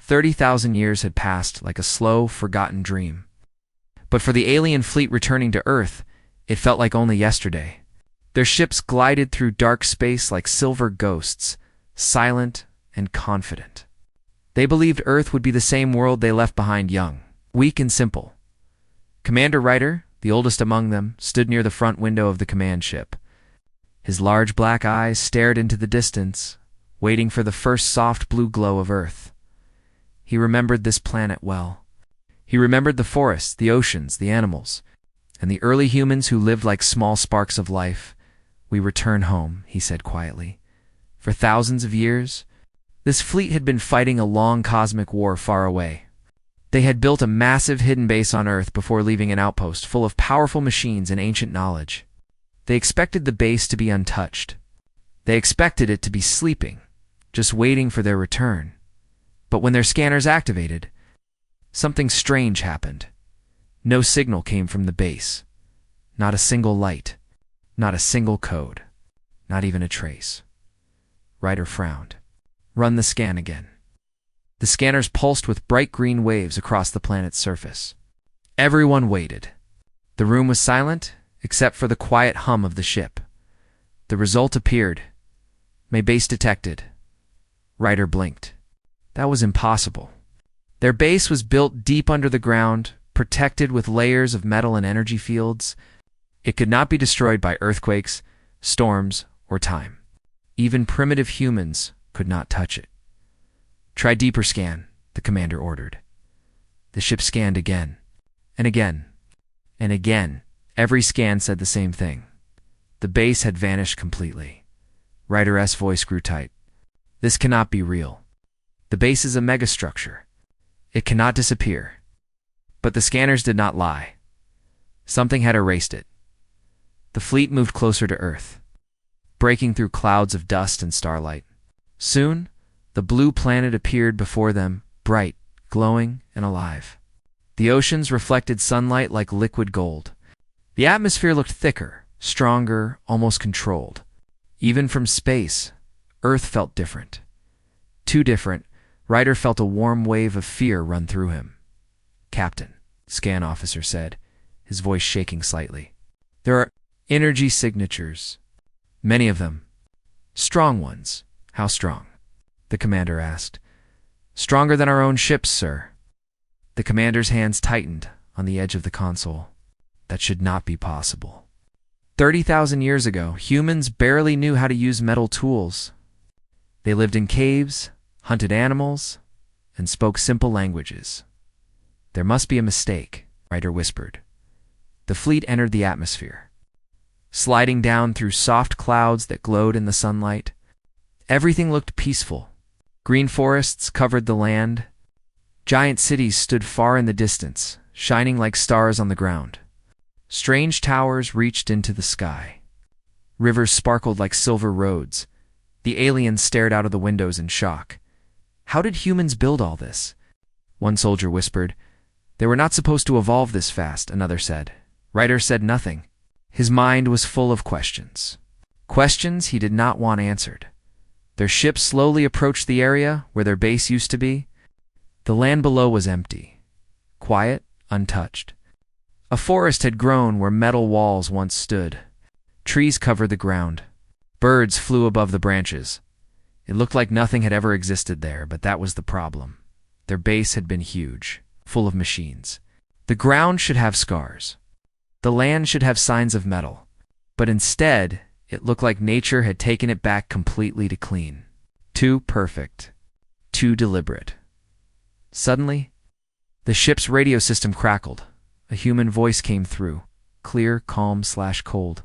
30,000 years had passed like a slow, forgotten dream. But for the alien fleet returning to Earth, it felt like only yesterday. Their ships glided through dark space like silver ghosts, silent and confident. They believed Earth would be the same world they left behind, young, weak and simple. Commander Ryder, the oldest among them, stood near the front window of the command ship. His large black eyes stared into the distance, waiting for the first soft blue glow of Earth. He remembered this planet well. He remembered the forests, the oceans, the animals, and the early humans who lived like small sparks of life. "We return home," he said quietly. For thousands of years, this fleet had been fighting a long cosmic war far away. They had built a massive hidden base on Earth before leaving an outpost full of powerful machines and ancient knowledge. They expected the base to be untouched. They expected it to be sleeping, just waiting for their return. But when their scanners activated, something strange happened. No signal came from the base. Not a single light. Not a single code. Not even a trace. Ryder frowned. "Run the scan again." The scanners pulsed with bright green waves across the planet's surface. Everyone waited. The room was silent, except for the quiet hum of the ship. The result appeared. "May base detected." Ryder blinked. That was impossible. Their base was built deep under the ground, protected with layers of metal and energy fields. It could not be destroyed by earthquakes, storms, or time. Even primitive humans could not touch it. "Try deeper scan," the commander ordered. The ship scanned again, and again, and again. Every scan said the same thing. The base had vanished completely. Ryder's voice grew tight. "This cannot be real. The base is a megastructure. It cannot disappear." But the scanners did not lie. Something had erased it. The fleet moved closer to Earth, breaking through clouds of dust and starlight. Soon, the blue planet appeared before them, bright, glowing, and alive. The oceans reflected sunlight like liquid gold. The atmosphere looked thicker, stronger, almost controlled. Even from space, Earth felt different. Too different. Ryder felt a warm wave of fear run through him. "Captain," the scan officer said, his voice shaking slightly. "There are energy signatures. Many of them. Strong ones." "How strong?" the commander asked. "Stronger than our own ships, sir." The commander's hands tightened on the edge of the console. That should not be possible. 30,000 years ago, humans barely knew how to use metal tools. They lived in caves, hunted animals, and spoke simple languages. "There must be a mistake," Ryder whispered. The fleet entered the atmosphere, sliding down through soft clouds that glowed in the sunlight. Everything looked peaceful. Green forests covered the land. Giant cities stood far in the distance, shining like stars on the ground. Strange towers reached into the sky. Rivers sparkled like silver roads. The aliens stared out of the windows in shock. "How did humans build all this?" one soldier whispered. "They were not supposed to evolve this fast," another said. Ryder said nothing. His mind was full of questions. Questions he did not want answered. Their ship slowly approached the area where their base used to be. The land below was empty, quiet, untouched. A forest had grown where metal walls once stood. Trees covered the ground. Birds flew above the branches. It looked like nothing had ever existed there, but that was the problem. Their base had been huge, full of machines. The ground should have scars. The land should have signs of metal. But instead, it looked like nature had taken it back completely to clean. Too perfect. Too deliberate. Suddenly, the ship's radio system crackled. A human voice came through, clear, calm/cold.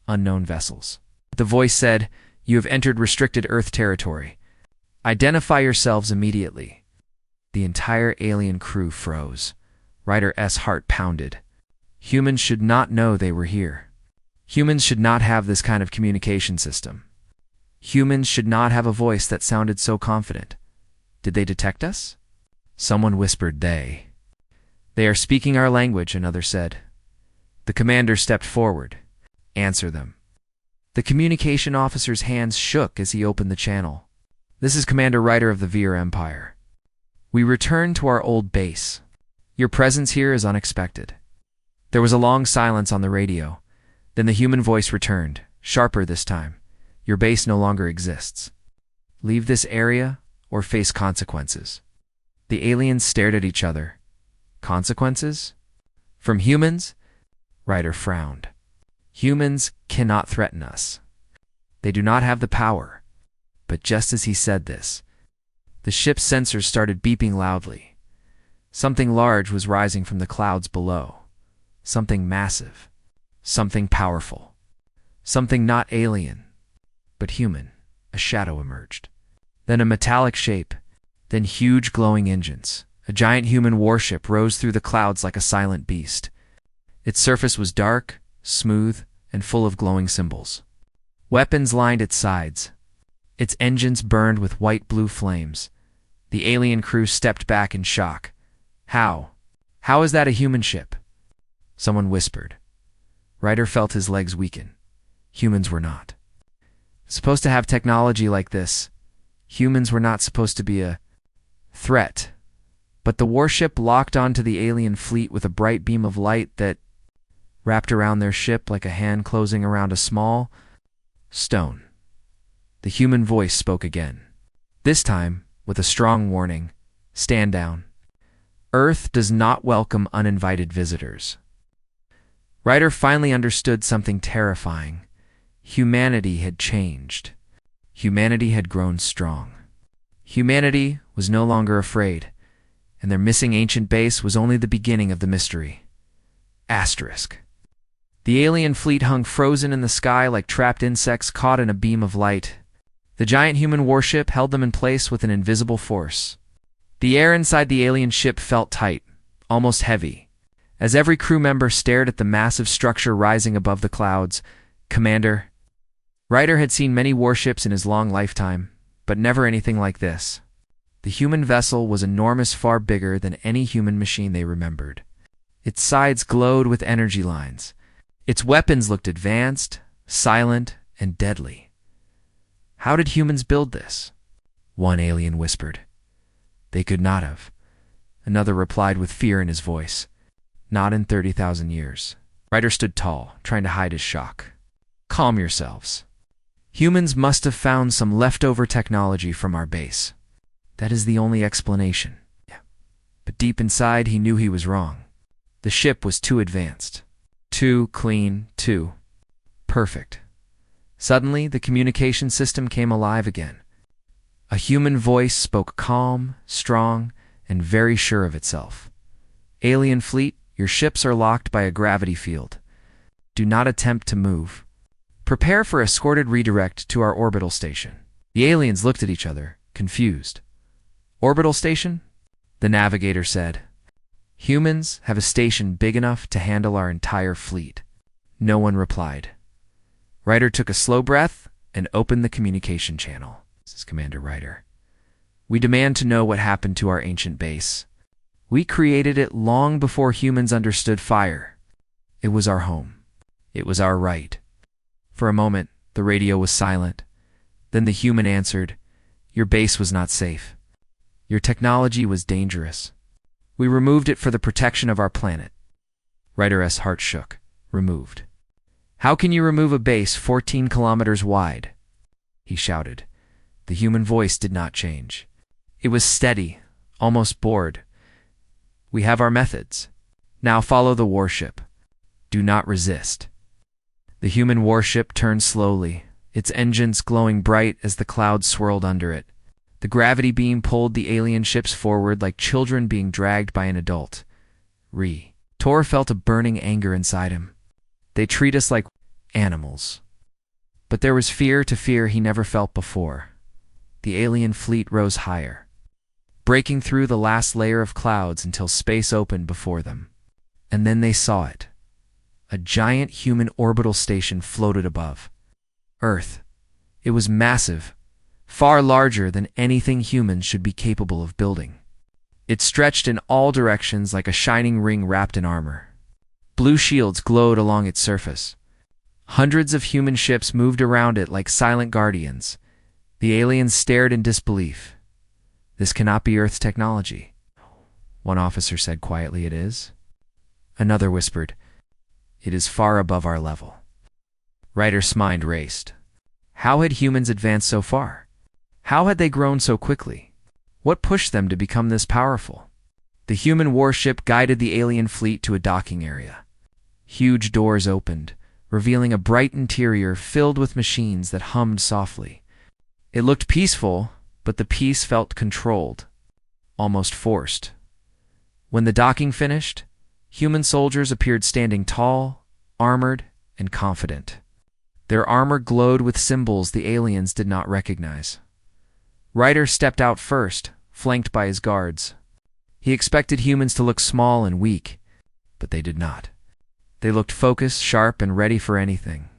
"Unknown vessels." The voice said, "You have entered restricted Earth territory. Identify yourselves immediately." The entire alien crew froze. Ryder's heart pounded. Humans should not know they were here. Humans should not have this kind of communication system. Humans should not have a voice that sounded so confident. Did they detect us? Someone whispered they. "They are speaking our language," another said. The commander stepped forward. "Answer them." The communication officer's hands shook as he opened the channel. "This is Commander Ryder of the Veer Empire. We return to our old base. Your presence here is unexpected. There was a long silence on the radio. Then the human voice returned, sharper this time. Your base no longer exists. Leave this area or face consequences. The aliens stared at each other. Consequences? From humans? Ryder frowned. Humans cannot threaten us. They do not have the power. But just as he said this, the ship's sensors started beeping loudly. Something large was rising from the clouds below. Something massive. Something powerful. Something not alien, but human. A shadow emerged. Then a metallic shape. Then huge glowing engines. A giant human warship rose through the clouds like a silent beast. Its surface was dark, smooth, and full of glowing symbols. Weapons lined its sides. Its engines burned with white-blue flames. The alien crew stepped back in shock. How? How is that a human ship? Someone whispered. Ryder felt his legs weaken. Humans were not supposed to have technology like this. Humans were not supposed to be a threat. But the warship locked onto the alien fleet with a bright beam of light that wrapped around their ship like a hand closing around a small stone. The human voice spoke again. This time, with a strong warning, stand down. Earth does not welcome uninvited visitors. Ryder finally understood something terrifying. Humanity had changed. Humanity had grown strong. Humanity was no longer afraid, and their missing ancient base was only the beginning of the mystery. Asterisk. The alien fleet hung frozen in the sky like trapped insects caught in a beam of light. The giant human warship held them in place with an invisible force. The air inside the alien ship felt tight, almost heavy. As every crew member stared at the massive structure rising above the clouds, Commander, Ryder had seen many warships in his long lifetime, but never anything like this. The human vessel was enormous, far bigger than any human machine they remembered. Its sides glowed with energy lines. Its weapons looked advanced, silent, and deadly. How did humans build this? One alien whispered. They could not have. Another replied with fear in his voice. Not in 30,000 years. Ryder stood tall, trying to hide his shock. Calm yourselves. Humans must have found some leftover technology from our base. That is the only explanation. Yeah. But deep inside, he knew he was wrong. The ship was too advanced. Too clean, too perfect. Suddenly, the communication system came alive again. A human voice spoke calm, strong, and very sure of itself. Alien fleet, your ships are locked by a gravity field. Do not attempt to move. Prepare for escorted redirect to our orbital station. The aliens looked at each other, confused. Orbital station? The navigator said. Humans have a station big enough to handle our entire fleet. No one replied. Ryder took a slow breath and opened the communication channel. This is Commander Ryder. We demand to know what happened to our ancient base. We created it long before humans understood fire. It was our home. It was our right. For a moment, the radio was silent. Then the human answered, Your base was not safe. Your technology was dangerous. We removed it for the protection of our planet. Ryder's heart shook. Removed. How can you remove a base 14 kilometers wide? He shouted. The human voice did not change. It was steady, almost bored. We have our methods. Now follow the warship. Do not resist. The human warship turned slowly, its engines glowing bright as the clouds swirled under it. The gravity beam pulled the alien ships forward like children being dragged by an adult. Tor felt a burning anger inside him. They treat us like animals. But there was fear he never felt before. The alien fleet rose higher, breaking through the last layer of clouds until space opened before them. And then they saw it. A giant human orbital station floated above Earth. It was massive, far larger than anything humans should be capable of building. It stretched in all directions like a shining ring wrapped in armor. Blue shields glowed along its surface. Hundreds of human ships moved around it like silent guardians. The aliens stared in disbelief. This cannot be Earth's technology. One officer said quietly, "It is." Another whispered, "It is far above our level." Ryder's mind raced. How had humans advanced so far? How had they grown so quickly? What pushed them to become this powerful? The human warship guided the alien fleet to a docking area. Huge doors opened, revealing a bright interior filled with machines that hummed softly. It looked peaceful, but the peace felt controlled, almost forced. When the docking finished, human soldiers appeared standing tall, armored, and confident. Their armor glowed with symbols the aliens did not recognize. Ryder stepped out first, flanked by his guards. He expected humans to look small and weak, but they did not. They looked focused, sharp, and ready for anything.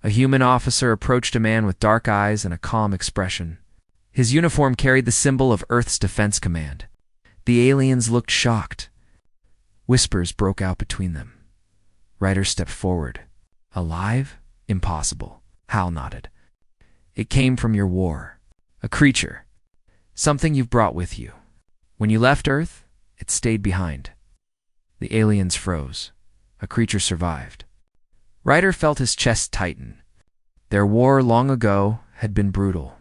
A human officer approached a man with dark eyes and a calm expression. His uniform carried the symbol of Earth's Defense Command. The aliens looked shocked. Whispers broke out between them. Ryder stepped forward. "Alive? Impossible." Hal nodded. "It came from your war. A creature. Something you've brought with you. When you left Earth, it stayed behind." The aliens froze. A creature survived. Ryder felt his chest tighten. Their war long ago had been brutal.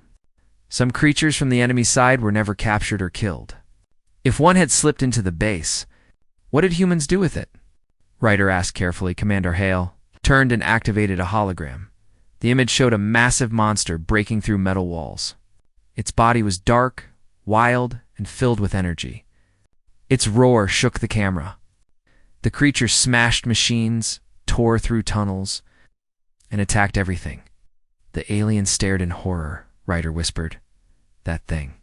Some creatures from the enemy side were never captured or killed. If one had slipped into the base, what did humans do with it? Ryder asked carefully. Commander Hale turned and activated a hologram. The image showed a massive monster breaking through metal walls. Its body was dark, wild, and filled with energy. Its roar shook the camera. The creature smashed machines, tore through tunnels, and attacked everything. The alien stared in horror. Ryder whispered, "That thing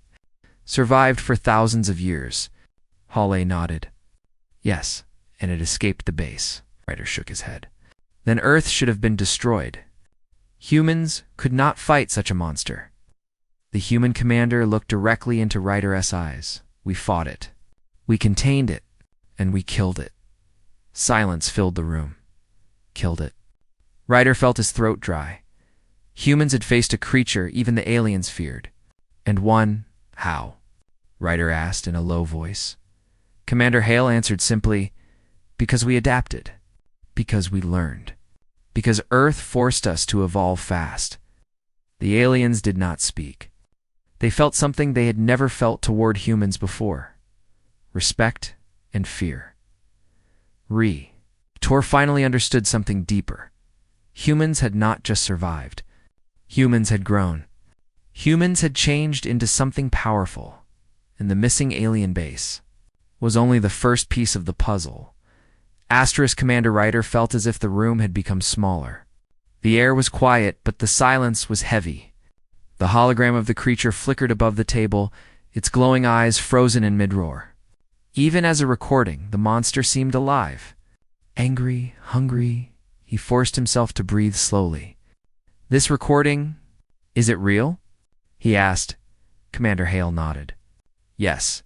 survived for thousands of years." Hale nodded. "Yes, and it escaped the base." Ryder shook his head. "Then Earth should have been destroyed. Humans could not fight such a monster." The human commander looked directly into Ryder's eyes. "We fought it. We contained it. And we killed it." Silence filled the room. Killed it. Ryder felt his throat dry. Humans had faced a creature even the aliens feared. And won. How? Ryder asked in a low voice. Commander Hale answered simply, "Because we adapted. Because we learned. Because Earth forced us to evolve fast." The aliens did not speak. They felt something they had never felt toward humans before. Respect and fear. Tor finally understood something deeper. Humans had not just survived. Humans had grown. Humans had changed into something powerful. And the missing alien base was only the first piece of the puzzle. Commander Ryder felt as if the room had become smaller. The air was quiet, but the silence was heavy. The hologram of the creature flickered above the table, its glowing eyes frozen in mid-roar. Even as a recording, the monster seemed alive. Angry, hungry, he forced himself to breathe slowly. "This recording, is it real?" he asked. Commander Hale nodded. "Yes.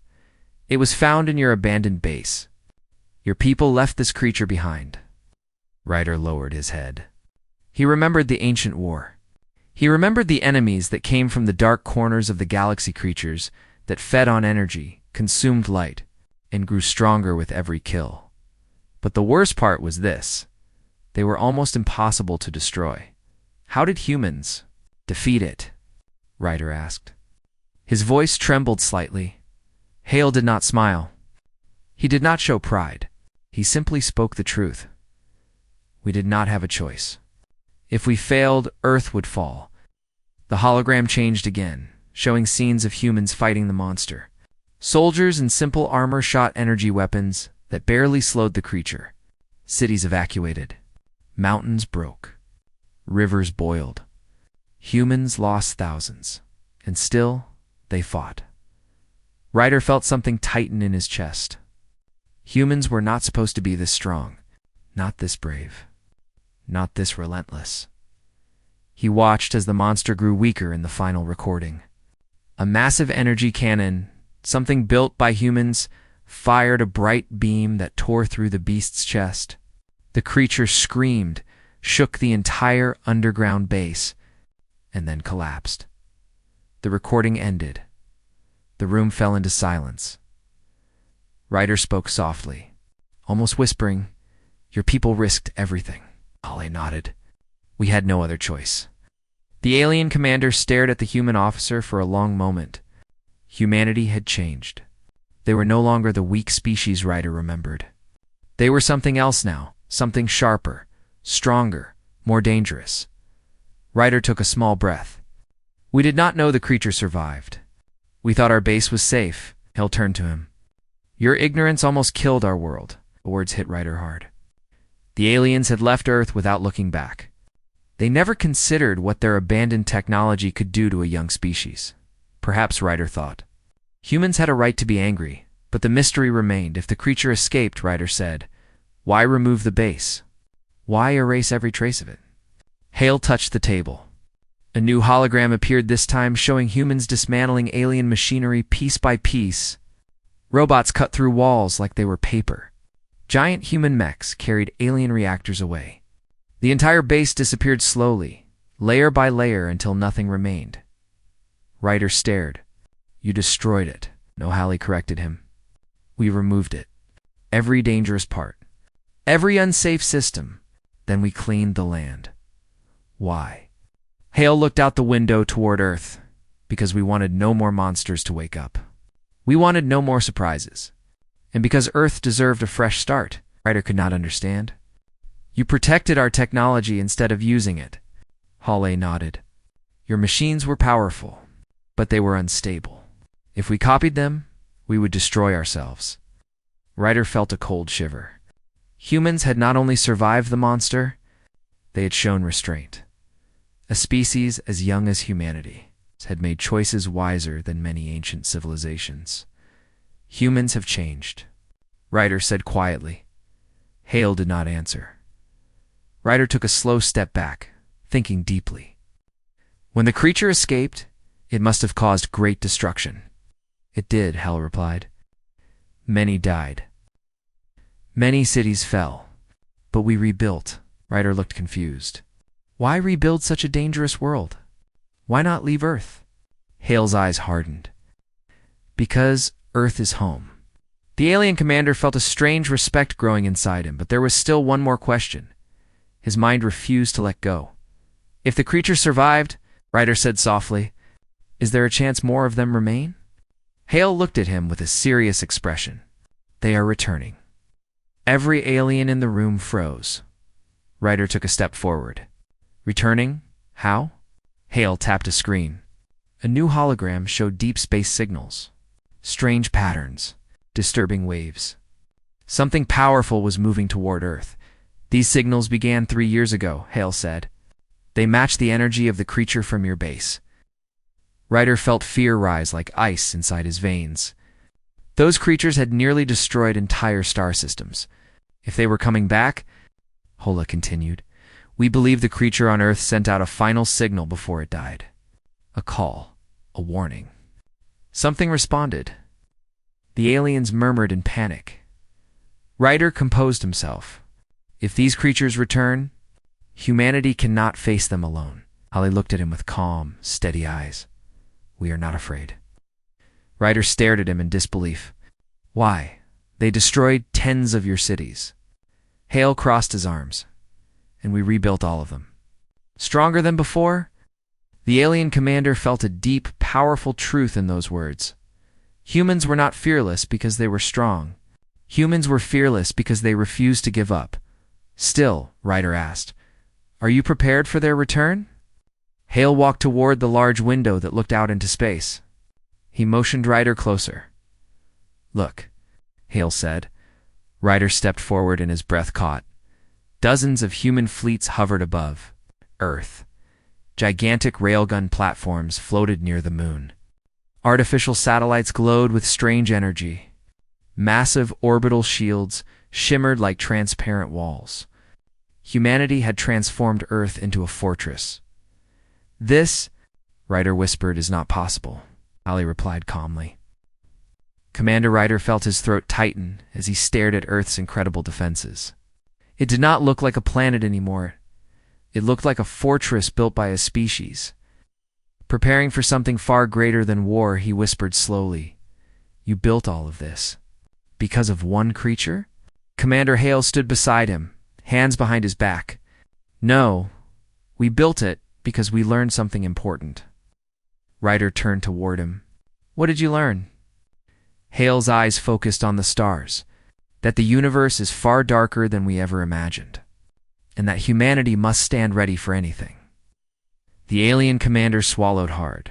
It was found in your abandoned base. Your people left this creature behind." Ryder lowered his head. He remembered the ancient war. He remembered the enemies that came from the dark corners of the galaxy, creatures that fed on energy, consumed light, and grew stronger with every kill. But the worst part was this. They were almost impossible to destroy. How did humans defeat it? Ryder asked. His voice trembled slightly. Hale did not smile. He did not show pride. He simply spoke the truth. We did not have a choice. If we failed, Earth would fall. The hologram changed again, showing scenes of humans fighting the monster. Soldiers in simple armor shot energy weapons that barely slowed the creature. Cities evacuated. Mountains broke. Rivers boiled. Humans lost thousands. And still, they fought. Ryder felt something tighten in his chest. Humans were not supposed to be this strong. Not this brave. Not this relentless. He watched as the monster grew weaker in the final recording. A massive energy cannon, something built by humans, fired a bright beam that tore through the beast's chest. The creature screamed, shook the entire underground base, and then collapsed. The recording ended. The room fell into silence. Ryder spoke softly, almost whispering, "Your people risked everything." Holly nodded. "We had no other choice." The alien commander stared at the human officer for a long moment. Humanity had changed. They were no longer the weak species Ryder remembered. They were something else now, something sharper, stronger, more dangerous. Ryder took a small breath. "We did not know the creature survived. We thought our base was safe." Hale turned to him. "Your ignorance almost killed our world." The words hit Ryder hard. The aliens had left Earth without looking back. They never considered what their abandoned technology could do to a young species. Perhaps, Ryder thought. Humans had a right to be angry, but the mystery remained. If the creature escaped, Ryder said, why remove the base? Why erase every trace of it? Hale touched the table. A new hologram appeared, this time showing humans dismantling alien machinery piece by piece. Robots cut through walls like they were paper. Giant human mechs carried alien reactors away. The entire base disappeared slowly, layer by layer, until nothing remained. Ryder stared. "You destroyed it." No, Hallie corrected him. "We removed it. Every dangerous part. Every unsafe system. Then we cleaned the land." "Why?" Hale looked out the window toward Earth. "Because we wanted no more monsters to wake up. We wanted no more surprises. And because Earth deserved a fresh start." Ryder could not understand. "You protected our technology instead of using it." Hale nodded. "Your machines were powerful, but they were unstable. If we copied them, we would destroy ourselves." Ryder felt a cold shiver. Humans had not only survived the monster, they had shown restraint. A species as young as humanity had made choices wiser than many ancient civilizations. "Humans have changed," Ryder said quietly. Hale did not answer. Ryder took a slow step back, thinking deeply. "When the creature escaped, it must have caused great destruction." "It did," Hale replied. "Many died. Many cities fell. But we rebuilt." Ryder looked confused. "Why rebuild such a dangerous world? Why not leave Earth?" Hale's eyes hardened. "Because Earth is home." The alien commander felt a strange respect growing inside him, but there was still one more question. His mind refused to let go. "If the creature survived," Ryder said softly, "is there a chance more of them remain?" Hale looked at him with a serious expression. "They are returning." Every alien in the room froze. Ryder took a step forward. "Returning? How?" Hale tapped a screen. A new hologram showed deep space signals. Strange patterns. Disturbing waves. Something powerful was moving toward Earth. "These signals began 3 years ago," Hale said. "They match the energy of the creature from your base." Ryder felt fear rise like ice inside his veins. Those creatures had nearly destroyed entire star systems. If they were coming back, Hola continued, "we believe the creature on Earth sent out a final signal before it died. A call, a warning." Something responded. The aliens murmured in panic. Ryder composed himself. "If these creatures return, humanity cannot face them alone." Holly looked at him with calm, steady eyes. "We are not afraid." Ryder stared at him in disbelief. "Why? They destroyed tens of your cities." Hale crossed his arms. "And we rebuilt all of them. Stronger than before?" The alien commander felt a deep, powerful truth in those words. Humans were not fearless because they were strong. Humans were fearless because they refused to give up. "Still," Ryder asked, "are you prepared for their return?" Hale walked toward the large window that looked out into space. He motioned Ryder closer. "Look," Hale said. Ryder stepped forward and his breath caught. Dozens of human fleets hovered above Earth. Gigantic railgun platforms floated near the moon. Artificial satellites glowed with strange energy. Massive orbital shields shimmered like transparent walls. Humanity had transformed Earth into a fortress. "This," Ryder whispered, "is not possible," Ali replied calmly. Commander Ryder felt his throat tighten as he stared at Earth's incredible defenses. It did not look like a planet anymore. It looked like a fortress built by a species. Preparing for something far greater than war, he whispered slowly, "You built all of this. Because of one creature? Commander Hale stood beside him, hands behind his back. No, we built it because we learned something important. Ryder turned toward him. What did you learn? Hale's eyes focused on the stars, that the universe is far darker than we ever imagined, and that humanity must stand ready for anything. The alien commander swallowed hard.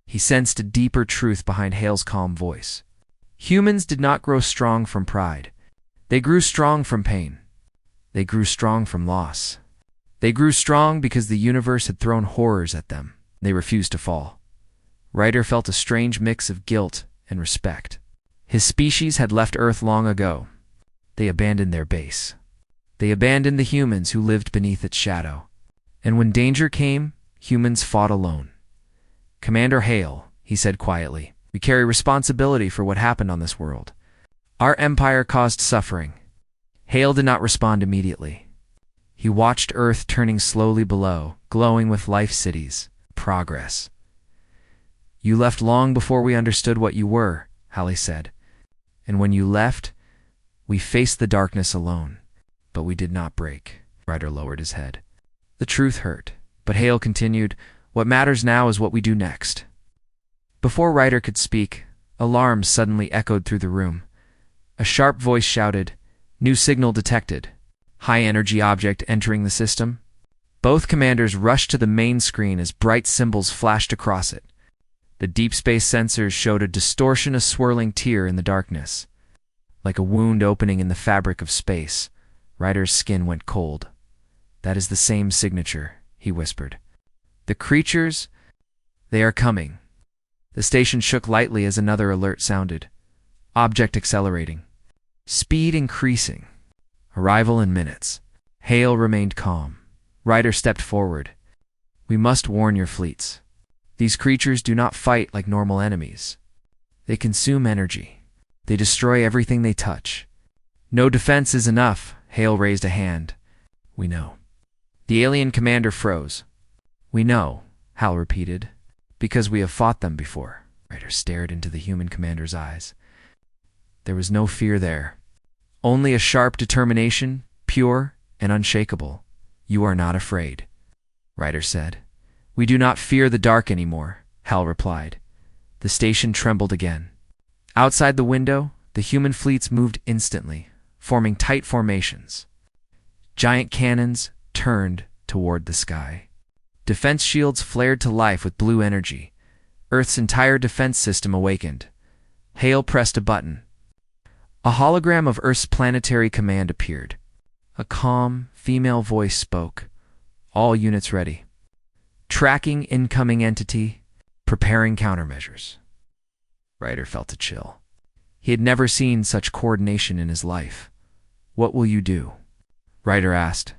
He sensed a deeper truth behind Hale's calm voice. Humans did not grow strong from pride. They grew strong from pain. They grew strong from loss. They grew strong because the universe had thrown horrors at them. They refused to fall. Ryder felt a strange mix of guilt and respect. His species had left Earth long ago. They abandoned their base. They abandoned the humans who lived beneath its shadow. And when danger came, humans fought alone. Commander Hale, he said quietly, we carry responsibility for what happened on this world. Our empire caused suffering. Hale did not respond immediately. He watched Earth turning slowly below, glowing with life cities, progress. You left long before we understood what you were, Hale said. And when you left, we faced the darkness alone. But we did not break. Ryder lowered his head. The truth hurt, but Hale continued, what matters now is what we do next. Before Ryder could speak, alarms suddenly echoed through the room. A sharp voice shouted, new signal detected. High-energy object entering the system. Both commanders rushed to the main screen as bright symbols flashed across it. The deep space sensors showed a distortion, a swirling tear in the darkness. Like a wound opening in the fabric of space, Ryder's skin went cold. That is the same signature, he whispered. The creatures, they are coming. The station shook lightly as another alert sounded. Object accelerating. Speed increasing. Arrival in minutes. Hale remained calm. Ryder stepped forward. We must warn your fleets. These creatures do not fight like normal enemies. They consume energy. They destroy everything they touch. No defense is enough. Hale raised a hand. We know. The alien commander froze. We know, Hal repeated, because we have fought them before. Ryder stared into the human commander's eyes. There was no fear there. Only a sharp determination, pure and unshakable. You are not afraid, Ryder said. We do not fear the dark anymore, Hal replied. The station trembled again. Outside the window, the human fleets moved instantly, forming tight formations. Giant cannons turned toward the sky. Defense shields flared to life with blue energy. Earth's entire defense system awakened. Hale pressed a button. A hologram of Earth's planetary command appeared. A calm, female voice spoke. All units ready. Tracking incoming entity, preparing countermeasures. Ryder felt a chill. He had never seen such coordination in his life. What will you do? Ryder asked.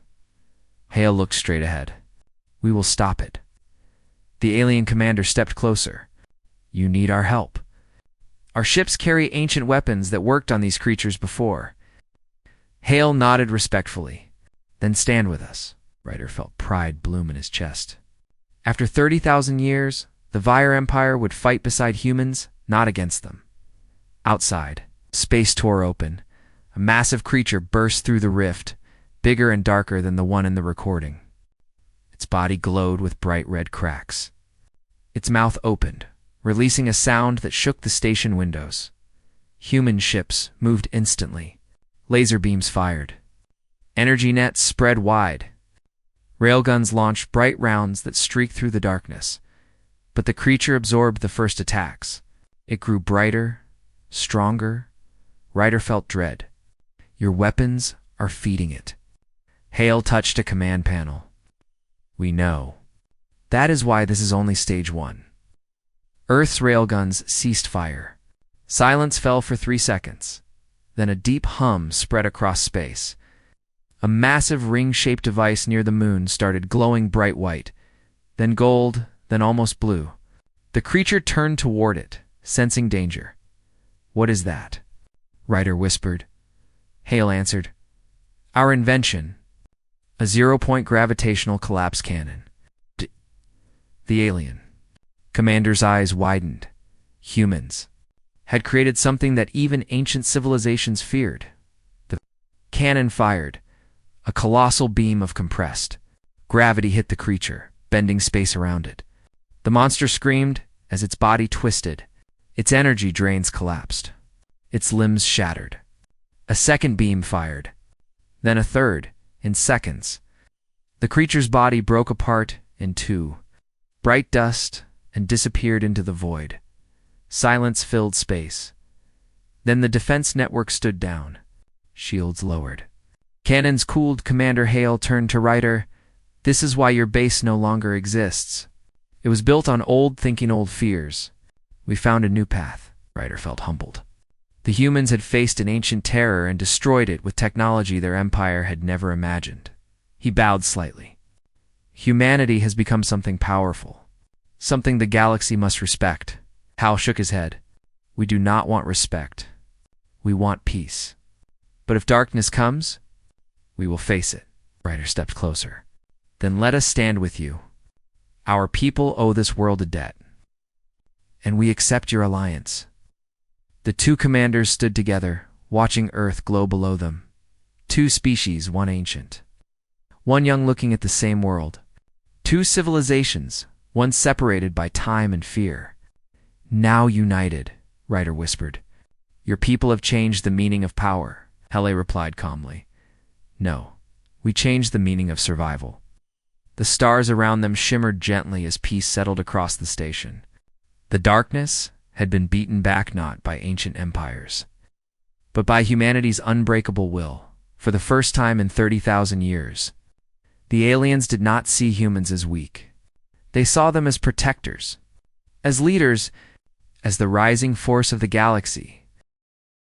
Hale looked straight ahead. We will stop it. The alien commander stepped closer. You need our help. Our ships carry ancient weapons that worked on these creatures before. Hale nodded respectfully. Then stand with us. Ryder felt pride bloom in his chest. After 30,000 years, the Vire Empire would fight beside humans, not against them. Outside, space tore open. A massive creature burst through the rift, bigger and darker than the one in the recording. Its body glowed with bright red cracks. Its mouth opened, releasing a sound that shook the station windows. Human ships moved instantly. Laser beams fired. Energy nets spread wide. Railguns launched bright rounds that streaked through the darkness. But the creature absorbed the first attacks. It grew brighter, stronger. Ryder felt dread. Your weapons are feeding it. Hale touched a command panel. We know. That is why this is only stage 1. Earth's railguns ceased fire. Silence fell for 3 seconds. Then a deep hum spread across space. A massive ring-shaped device near the moon started glowing bright white, then gold, then almost blue. The creature turned toward it, sensing danger. What is that? Ryder whispered. Hale answered. Our invention. A zero-point gravitational collapse cannon. The alien. Commander's eyes widened. Humans. had created something that even ancient civilizations feared. The cannon fired. A colossal beam of compressed gravity hit the creature, bending space around it. The monster screamed as its body twisted. Its energy drains collapsed. Its limbs shattered. A second beam fired. Then a third, in seconds. The creature's body broke apart in two. Bright dust and disappeared into the void. Silence filled space. Then the defense network stood down. Shields lowered. Cannons cooled. Commander Hale turned to Ryder. "This is why your base no longer exists. It was built on old thinking, old fears. We found a new path." Ryder felt humbled. The humans had faced an ancient terror and destroyed it with technology their empire had never imagined. He bowed slightly. "Humanity has become something powerful. Something the galaxy must respect." Hal shook his head. "We do not want respect. We want peace. But if darkness comes, we will face it." Ryder stepped closer. "Then let us stand with you. Our people owe this world a debt. And we accept your alliance." The two commanders stood together, watching Earth glow below them. Two species, one ancient, one young, looking at the same world. Two civilizations, one separated by time and fear. "Now united," Ryder whispered. "Your people have changed the meaning of power," Hele replied calmly. "No, we changed the meaning of survival." The stars around them shimmered gently as peace settled across the station. The darkness had been beaten back not by ancient empires, but by humanity's unbreakable will. For the first time in 30,000 years, the aliens did not see humans as weak. They saw them as protectors, as leaders, as the rising force of the galaxy.